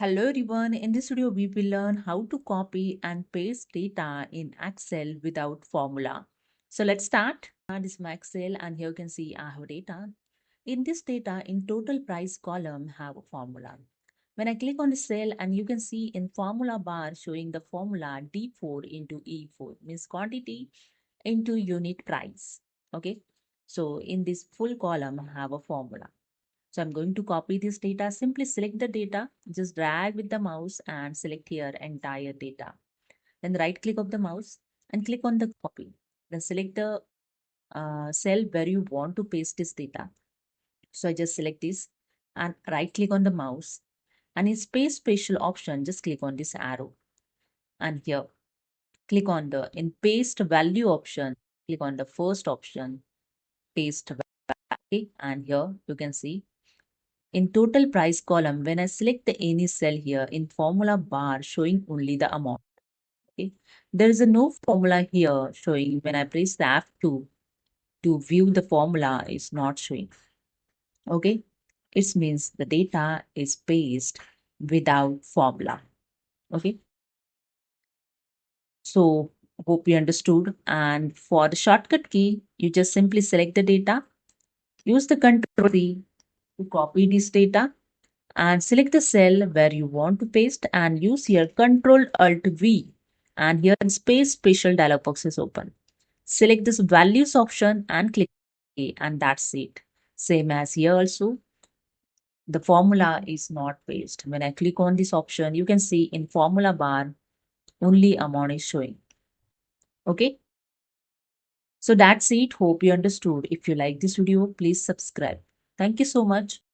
Hello everyone, in this video we will learn how to copy and paste data in Excel without formula. So let's start. This is my Excel and here you can see I have data. In this data, in total price column have a formula. When I click on the cell and you can see in formula bar showing the formula D4 into E4 means quantity into unit price. Okay. So in this full column have a formula. So I'm going to copy this data. Simply select the data, just drag with the mouse and select here entire data. Then right click of the mouse and click on the copy. Then select the cell where you want to paste this data. So I just select this and right click on the mouse and in paste spatial option, just click on this arrow and here click on the in paste value option, click on the first option, paste value and here you can see in total price column, when I select the any cell here in formula bar showing only the amount. Okay. There is a no formula here showing when I press the F2 to view the formula is not showing. Okay. It means the data is pasted without formula. Okay. So hope you understood. And for the shortcut key, you just simply select the data, use the control C to copy this data and select the cell where you want to paste and use here Ctrl Alt V and here in space spatial dialog box is open. Select this values option and click OK and that's it. Same as here also the formula is not pasted. When I click on this option you can see in formula bar only amount is showing. Okay. So that's it. Hope you understood. If you like this video please subscribe. Thank you so much.